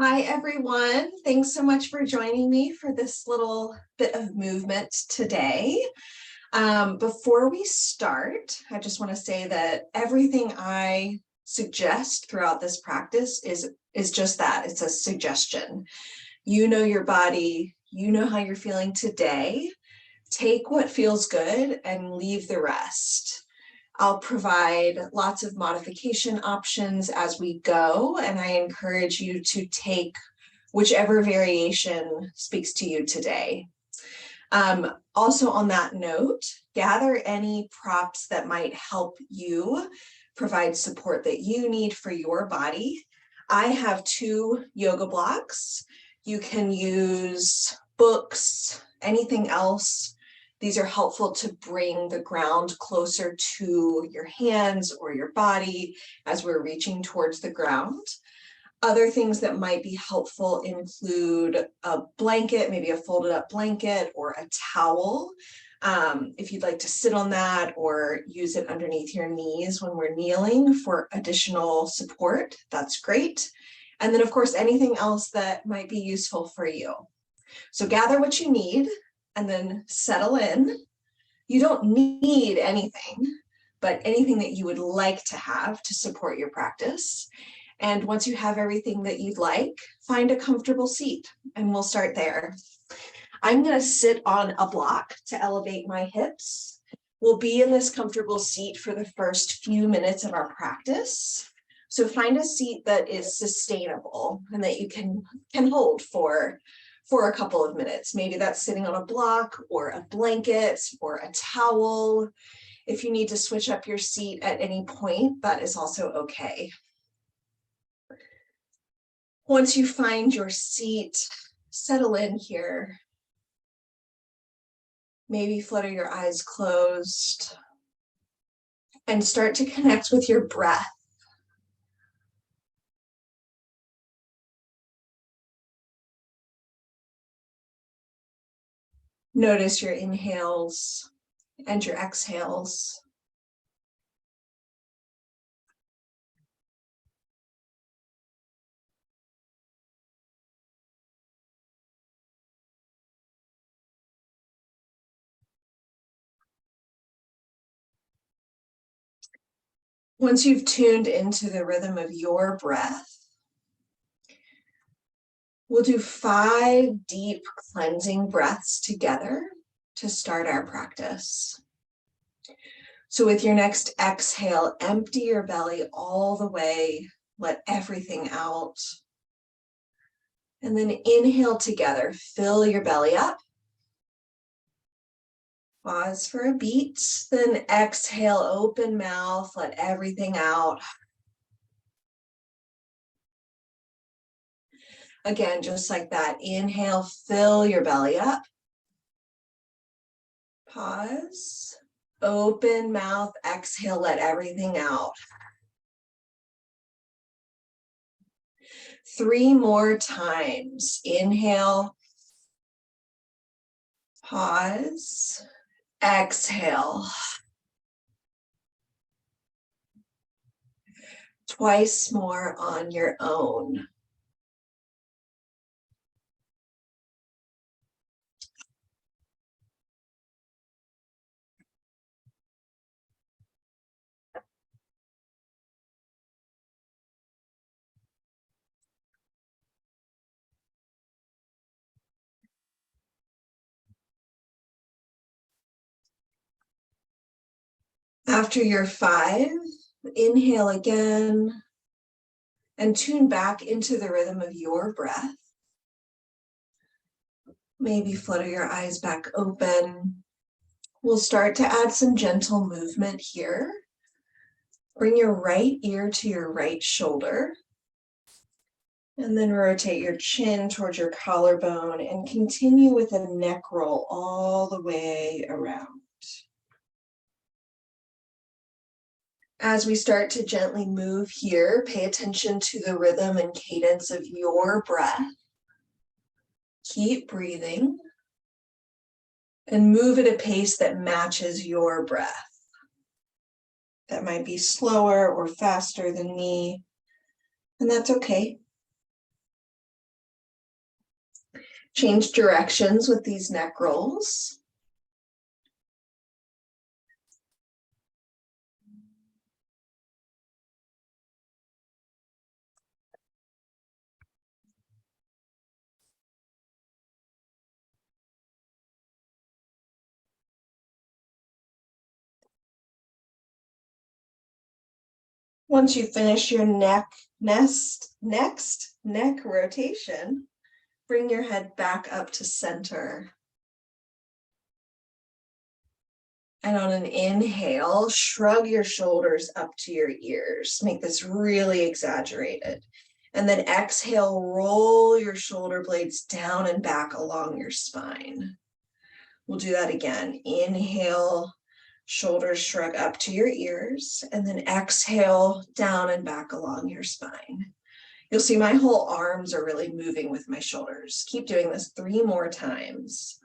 Hi, everyone. Thanks so much for joining me for this little bit of movement today. Before we start, I just want to say that everything I suggest throughout this practice is just that. It's a suggestion. You know your body, you know how you're feeling today. Take what feels good and leave the rest. I'll provide lots of modification options as we go, and I encourage you to take whichever variation speaks to you today. Also on that note, gather any props that might help you provide support that you need for your body. I have 2 yoga blocks. You can use books, anything else. These are helpful to bring the ground closer to your hands or your body as we're reaching towards the ground. Other things that might be helpful include a blanket, maybe a folded up blanket or a towel. If you'd like to sit on that or use it underneath your knees when we're kneeling for additional support, that's great. And then of course, anything else that might be useful for you. So gather what you need and then settle in. You don't need anything, but anything that you would like to have to support your practice. And once you have everything that you'd like, find a comfortable seat, and we'll start there. I'm going to sit on a block to elevate my hips. We'll be in this comfortable seat for the first few minutes of our practice. So find a seat that is sustainable and that you can hold for a couple of minutes. Maybe that's sitting on a block or a blanket or a towel. If you need to switch up your seat at any point, that is also okay. Once you find your seat, settle in here. Maybe flutter your eyes closed and start to connect with your breath. Notice your inhales and your exhales. Once you've tuned into the rhythm of your breath, we'll do 5 deep cleansing breaths together to start our practice. So with your next exhale, empty your belly all the way, let everything out. And then inhale together, fill your belly up. Pause for a beat, then exhale, open mouth, let everything out. Again, just like that, inhale, fill your belly up. Pause, open mouth, exhale, let everything out. 3 more times. Inhale, pause, exhale. Twice more on your own. After your 5, inhale again and tune back into the rhythm of your breath. Maybe flutter your eyes back open. We'll start to add some gentle movement here. Bring your right ear to your right shoulder. And then rotate your chin towards your collarbone and continue with a neck roll all the way around. As we start to gently move here, pay attention to the rhythm and cadence of your breath. Keep breathing and move at a pace that matches your breath. That might be slower or faster than me, and that's okay. Change directions with these neck rolls. Once you finish your next neck rotation, bring your head back up to center. And on an inhale, shrug your shoulders up to your ears. Make this really exaggerated. And then exhale, roll your shoulder blades down and back along your spine. We'll do that again. Inhale, shoulders shrug up to your ears, and then exhale, down and back along your spine. You'll see my whole arms are really moving with my shoulders. Keep doing this 3 more times.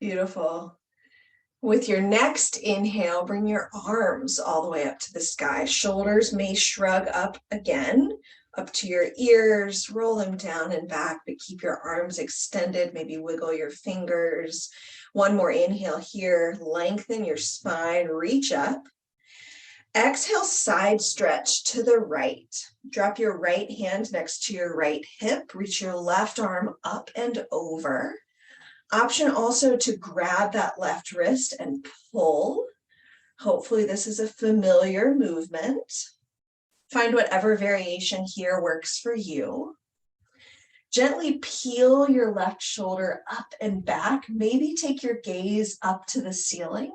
Beautiful. With your next inhale, bring your arms all the way up to the sky. Shoulders may shrug up again, up to your ears, roll them down and back, but keep your arms extended, maybe wiggle your fingers. One more inhale here, lengthen your spine, reach up. Exhale, side stretch to the right. Drop your right hand next to your right hip, reach your left arm up and over. Option also to grab that left wrist and pull. Hopefully this is a familiar movement. Find whatever variation here works for you. Gently peel your left shoulder up and back. Maybe take your gaze up to the ceiling.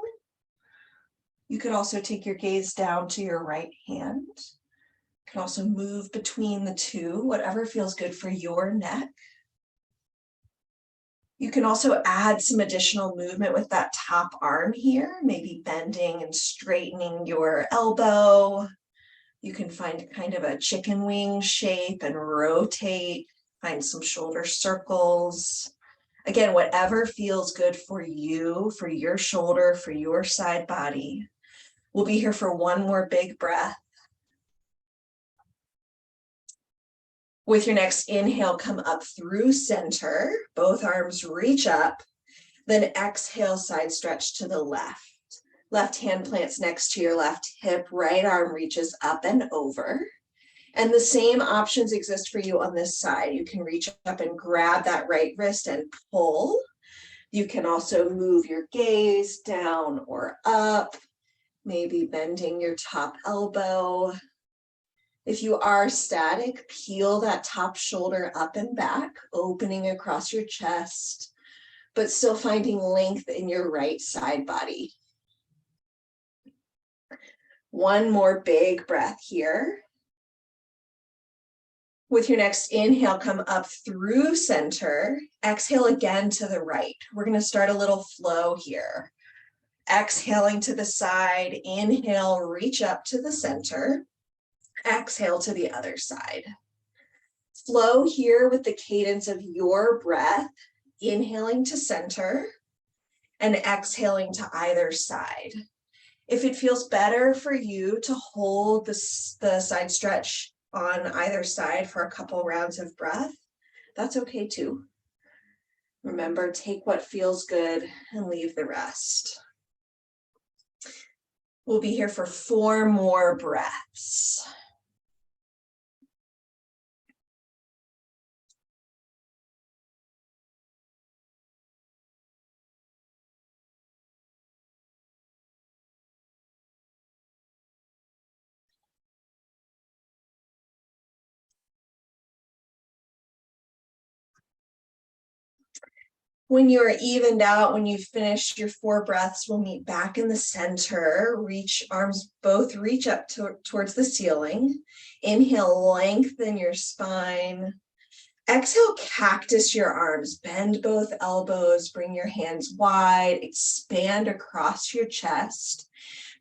You could also take your gaze down to your right hand. You can also move between the two, whatever feels good for your neck. You can also add some additional movement with that top arm here, maybe bending and straightening your elbow. You can find kind of a chicken wing shape and rotate, find some shoulder circles. Again, whatever feels good for you, for your shoulder, for your side body. We'll be here for one more big breath. With your next inhale, come up through center, both arms reach up, then exhale, side stretch to the left. Left hand plants next to your left hip, right arm reaches up and over. And the same options exist for you on this side. You can reach up and grab that right wrist and pull. You can also move your gaze down or up, maybe bending your top elbow. If you are static, peel that top shoulder up and back, opening across your chest, but still finding length in your right side body. One more big breath here. With your next inhale, come up through center. Exhale again to the right. We're going to start a little flow here. Exhaling to the side, inhale, reach up to the center. Exhale to the other side. Flow here with the cadence of your breath, inhaling to center and exhaling to either side. If it feels better for you to hold the side stretch on either side for a couple rounds of breath, that's okay too. Remember, take what feels good and leave the rest. We'll be here for 4 more breaths. When you're evened out, when you've finished your 4 breaths, we'll meet back in the center. Reach, arms both reach up towards the ceiling. Inhale, lengthen your spine. Exhale, cactus your arms. Bend both elbows, bring your hands wide, expand across your chest.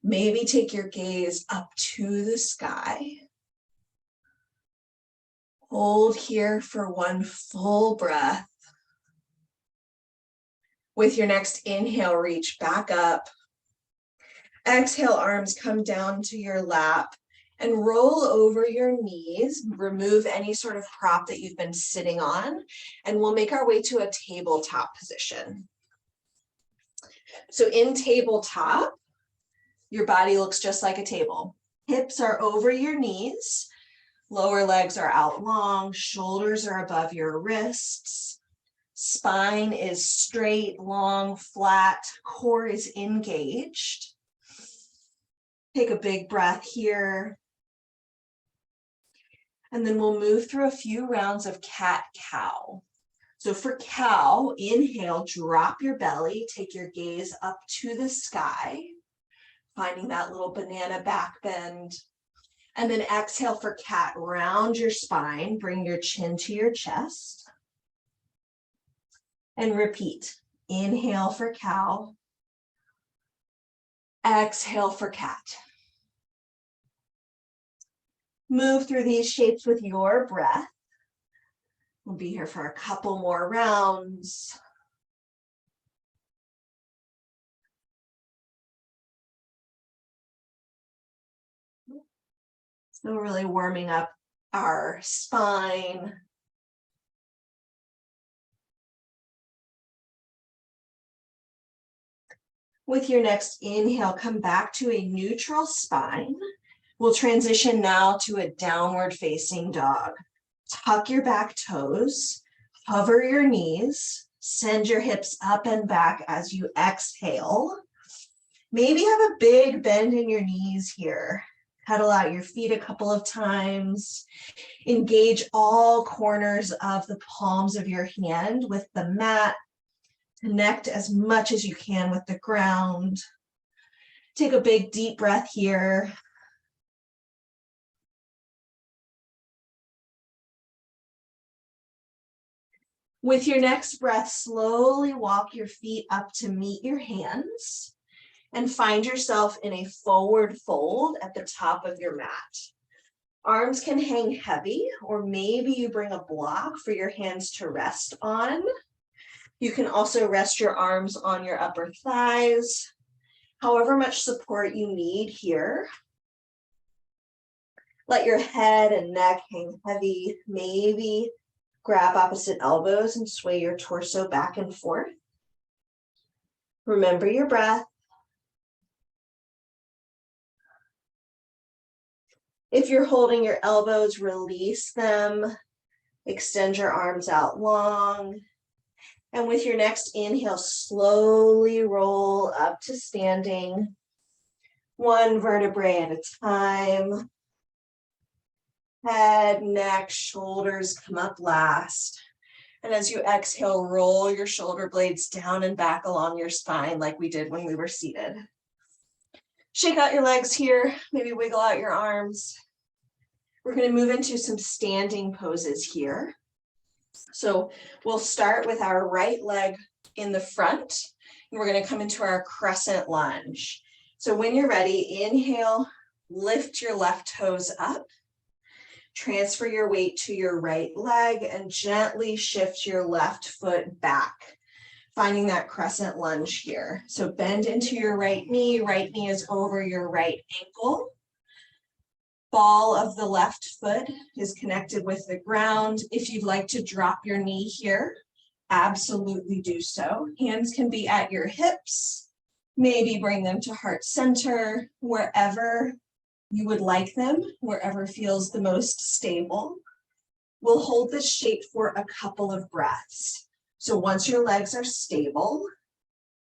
Maybe take your gaze up to the sky. Hold here for one full breath. With your next inhale, reach back up. Exhale, arms come down to your lap and roll over your knees. Remove any sort of prop that you've been sitting on, and we'll make our way to a tabletop position. So in tabletop, your body looks just like a table. Hips are over your knees. Lower legs are out long. Shoulders are above your wrists. Spine is straight, long, flat. Core is engaged. Take a big breath here. And then we'll move through a few rounds of cat-cow. So for cow, inhale, drop your belly, take your gaze up to the sky, finding that little banana back bend. And then exhale for cat, round your spine, bring your chin to your chest. And repeat. Inhale for cow. Exhale for cat. Move through these shapes with your breath. We'll be here for a couple more rounds. So really warming up our spine. With your next inhale, come back to a neutral spine. We'll transition now to a downward facing dog. Tuck your back toes, hover your knees, send your hips up and back as you exhale. Maybe have a big bend in your knees here. Pedal out your feet a couple of times. Engage all corners of the palms of your hand with the mat. Connect as much as you can with the ground. Take a big deep breath here. With your next breath, slowly walk your feet up to meet your hands and find yourself in a forward fold at the top of your mat. Arms can hang heavy, or maybe you bring a block for your hands to rest on. You can also rest your arms on your upper thighs, however much support you need here. Let your head and neck hang heavy. Maybe grab opposite elbows and sway your torso back and forth. Remember your breath. If you're holding your elbows, release them. Extend your arms out long. And with your next inhale, slowly roll up to standing, one vertebrae at a time. Head, neck, shoulders come up last. And as you exhale, roll your shoulder blades down and back along your spine like we did when we were seated. Shake out your legs here, maybe wiggle out your arms. We're going to move into some standing poses here. So we'll start with our right leg in the front, and we're going to come into our crescent lunge. So when you're ready, inhale, lift your left toes up, transfer your weight to your right leg, and gently shift your left foot back, finding that crescent lunge here. So bend into your right knee is over your right ankle. Ball of the left foot is connected with the ground. If you'd like to drop your knee here, absolutely do so. Hands can be at your hips. Maybe bring them to heart center, wherever you would like them, wherever feels the most stable. We'll hold this shape for a couple of breaths. So once your legs are stable,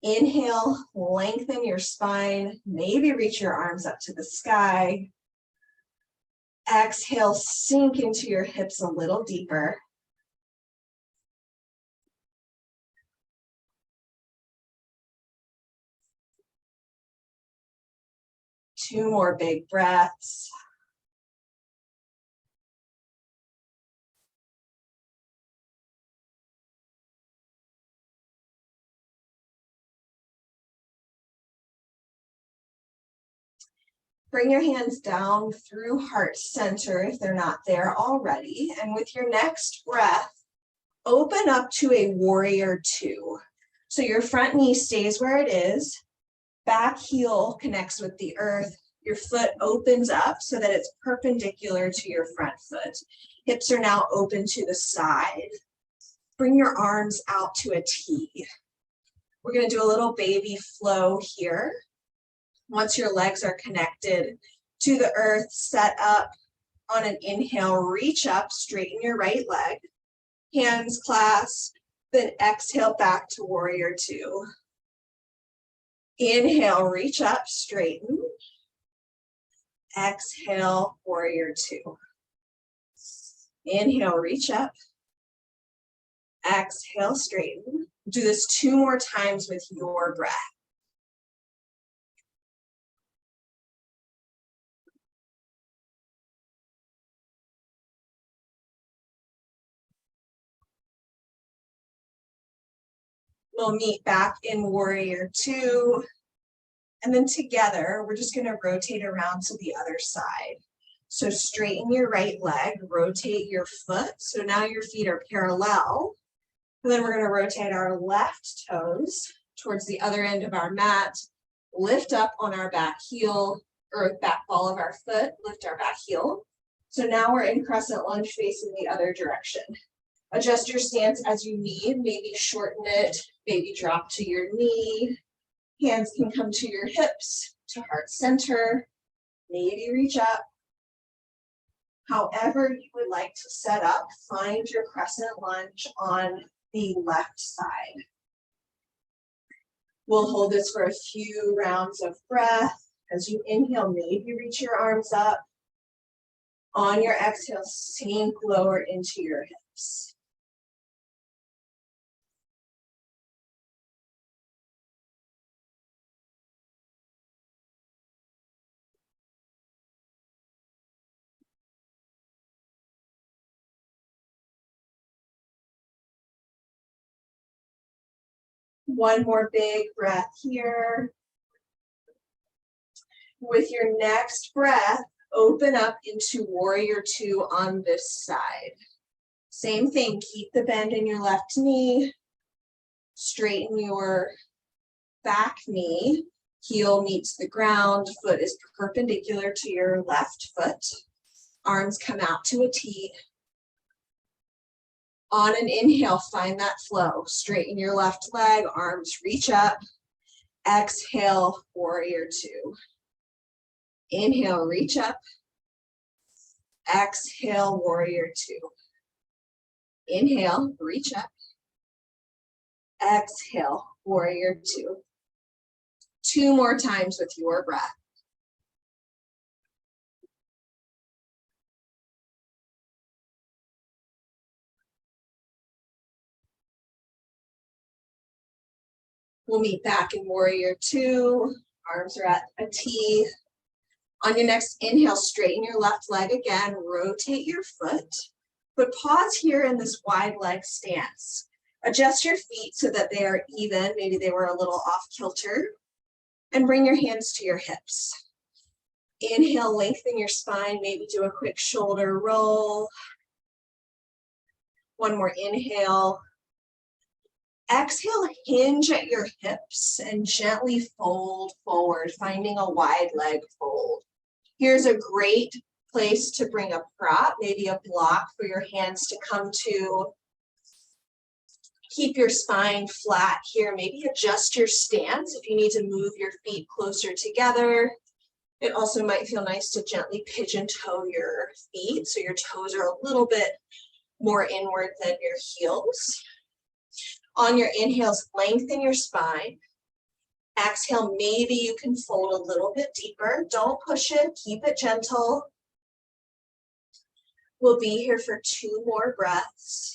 inhale, lengthen your spine, maybe reach your arms up to the sky. Exhale, sink into your hips a little deeper. Two more big breaths. Bring your hands down through heart center if they're not there already. And with your next breath, open up to a warrior two. So your front knee stays where it is, back heel connects with the earth, your foot opens up so that it's perpendicular to your front foot. Hips are now open to the side. Bring your arms out to a T. We're going to do a little baby flow here. Once your legs are connected to the earth, set up on an inhale, reach up, straighten your right leg, hands clasp, then exhale back to warrior two. Inhale, reach up, straighten. Exhale, warrior two. Inhale, reach up. Exhale, straighten. Do this 2 more times with your breath. We'll meet back in warrior two. And then together, we're just going to rotate around to the other side. So straighten your right leg, rotate your foot. So now your feet are parallel. And then we're going to rotate our left toes towards the other end of our mat. Lift up on our back heel, or back ball of our foot, lift our back heel. So now we're in crescent lunge facing the other direction. Adjust your stance as you need, maybe shorten it, maybe drop to your knee. Hands can come to your hips, to heart center, maybe reach up. However you would like to set up, find your crescent lunge on the left side. We'll hold this for a few rounds of breath. As you inhale, maybe reach your arms up. On your exhale, sink lower into your hips. One more big breath here. With your next breath, open up into warrior two on this side. Same thing, keep the bend in your left knee. Straighten your back knee. Heel meets the ground, foot is perpendicular to your left foot. Arms come out to a T. On an inhale, find that flow. Straighten your left leg, arms reach up. Exhale, warrior two. Inhale, reach up. Exhale, warrior two. Inhale, reach up. Exhale, warrior two. 2 more times with your breath. We'll meet back in warrior two. Arms are at a T. On your next inhale, straighten your left leg again, rotate your foot, but pause here in this wide leg stance. Adjust your feet so that they are even, maybe they were a little off kilter, and bring your hands to your hips. Inhale, lengthen your spine, maybe do a quick shoulder roll. One more inhale. Exhale, hinge at your hips and gently fold forward, finding a wide leg fold. Here's a great place to bring a prop, maybe a block for your hands to come to. Keep your spine flat here. Maybe adjust your stance if you need to move your feet closer together. It also might feel nice to gently pigeon toe your feet so your toes are a little bit more inward than your heels. On your inhales, lengthen your spine. Exhale, maybe you can fold a little bit deeper. Don't push it, keep it gentle. We'll be here for 2 more breaths.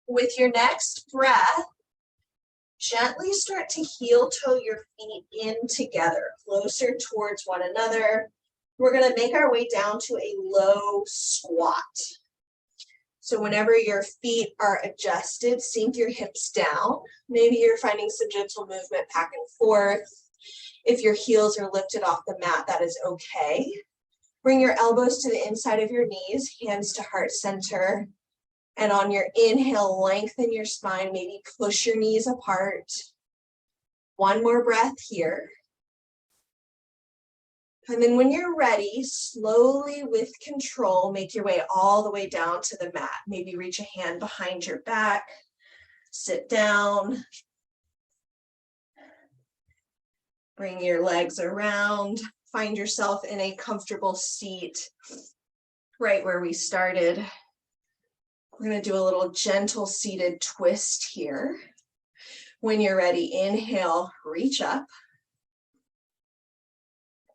With your next breath, gently start to heel toe your feet in together, closer towards one another. We're going to make our way down to a low squat. So whenever your feet are adjusted, sink your hips down. Maybe you're finding some gentle movement back and forth. If your heels are lifted off the mat, that is okay. Bring your elbows to the inside of your knees, hands to heart center. And on your inhale, lengthen your spine, maybe push your knees apart. One more breath here. And then when you're ready, slowly with control, make your way all the way down to the mat. Maybe reach a hand behind your back, sit down. Bring your legs around, find yourself in a comfortable seat, right where we started. We're gonna do a little gentle seated twist here. When you're ready, inhale, reach up.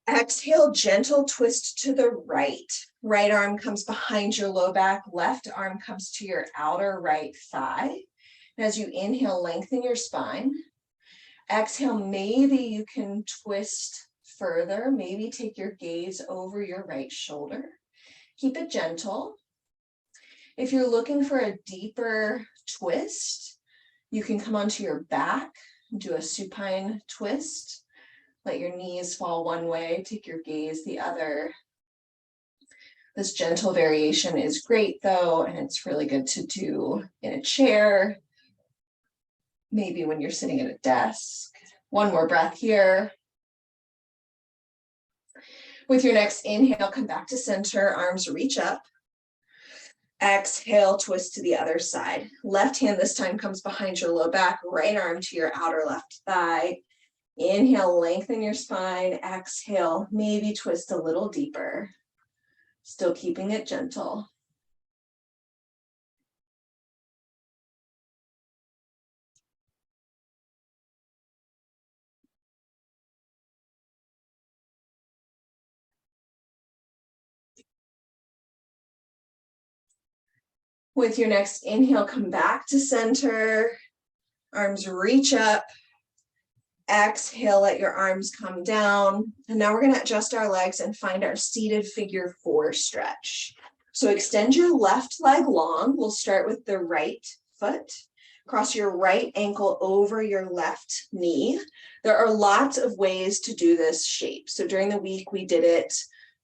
Exhale, gentle twist to the right. Right arm comes behind your low back, left arm comes to your outer right thigh. And as you inhale, lengthen your spine. Exhale, maybe you can twist further. Maybe take your gaze over your right shoulder. Keep it gentle. If you're looking for a deeper twist, you can come onto your back and do a supine twist. Let your knees fall one way, take your gaze the other. This gentle variation is great though, and it's really good to do in a chair, maybe when you're sitting at a desk. One more breath here. With your next inhale, come back to center, arms reach up. Exhale, twist to the other side. Left hand this time comes behind your low back, right arm to your outer left thigh. Inhale, lengthen your spine. Exhale, maybe twist a little deeper. Still keeping it gentle. With your next inhale, come back to center. Arms reach up. Exhale, let your arms come down. And now we're going to adjust our legs and find our seated figure 4 stretch. So extend your left leg long. We'll start with the right foot. Cross your right ankle over your left knee. There are lots of ways to do this shape. So during the week, we did it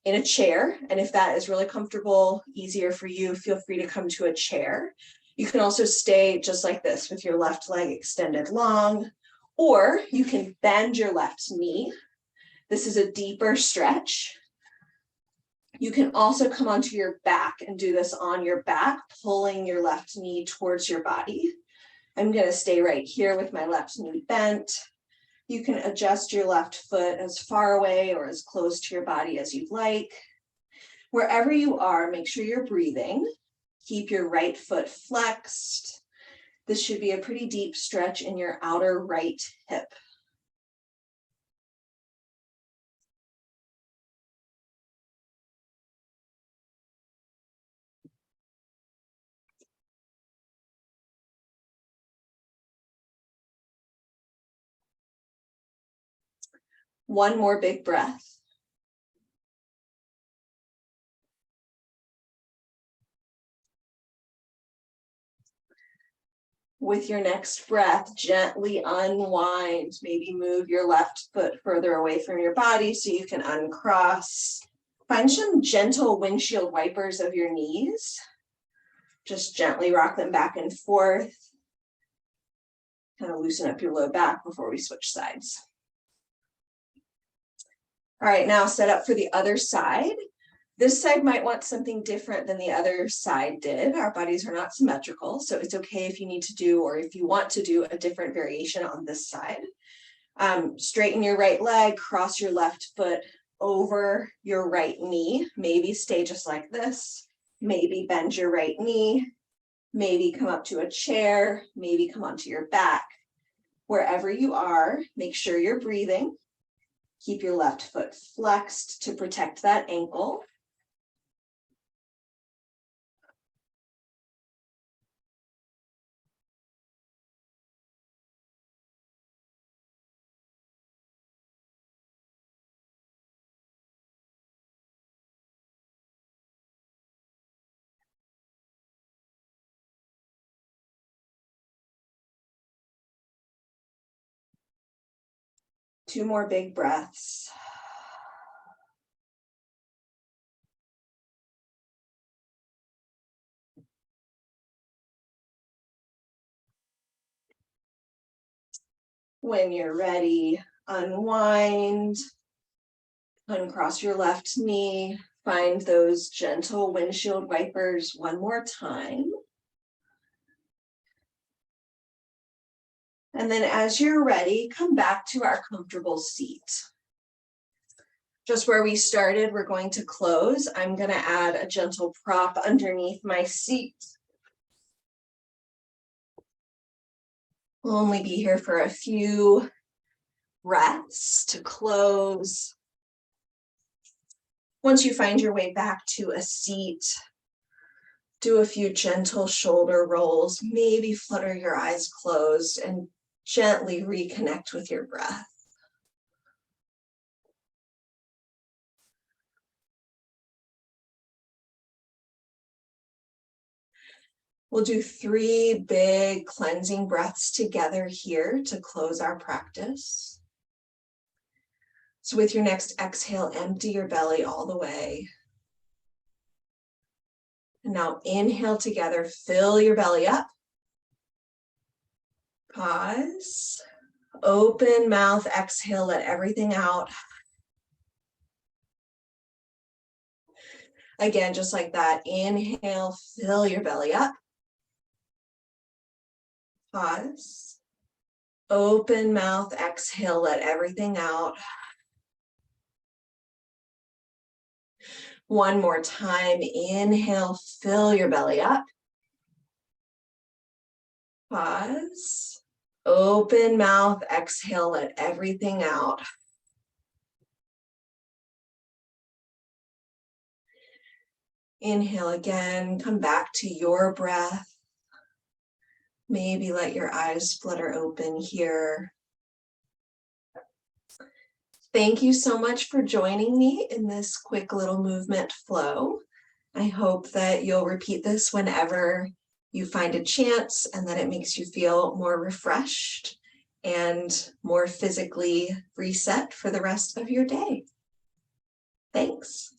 in a chair. And if that is really comfortable, easier for you, feel free to come to a chair. You can also stay just like this with your left leg extended long, or you can bend your left knee. This is a deeper stretch. You can also come onto your back and do this on your back, pulling your left knee towards your body. I'm going to stay right here with my left knee bent. You can adjust your left foot as far away or as close to your body as you'd like. Wherever you are, make sure you're breathing. Keep your right foot flexed. This should be a pretty deep stretch in your outer right hip. One more big breath. With your next breath, gently unwind. Maybe move your left foot further away from your body so you can uncross. Find some gentle windshield wipers of your knees. Just gently rock them back and forth. Kind of loosen up your low back before we switch sides. All right, now set up for the other side. This side might want something different than the other side did. Our bodies are not symmetrical, so it's okay if you need to do, or if you want to do, a different variation on this side. Straighten your right leg, cross your left foot over your right knee. Maybe stay just like this. Maybe bend your right knee. Maybe come up to a chair. Maybe come onto your back. Wherever you are, make sure you're breathing. Keep your left foot flexed to protect that ankle. 2 more big breaths. When you're ready, unwind, uncross your left knee, find those gentle windshield wipers one more time. And then as you're ready, come back to our comfortable seat. Just where we started, we're going to close. I'm going to add a gentle prop underneath my seat. We'll only be here for a few breaths to close. Once you find your way back to a seat, do a few gentle shoulder rolls, maybe flutter your eyes closed and gently reconnect with your breath. We'll do 3 big cleansing breaths together here to close our practice. So with your next exhale, empty your belly all the way. And now inhale together, fill your belly up. Pause. Open mouth, exhale, let everything out. Again, just like that, inhale, fill your belly up. Pause. Open mouth, exhale, let everything out. One more time, inhale, fill your belly up. Pause. Open mouth, exhale, let everything out. Inhale again, come back to your breath. Maybe let your eyes flutter open here. Thank you so much for joining me in this quick little movement flow. I hope that you'll repeat this whenever you find a chance and that it makes you feel more refreshed and more physically reset for the rest of your day. Thanks.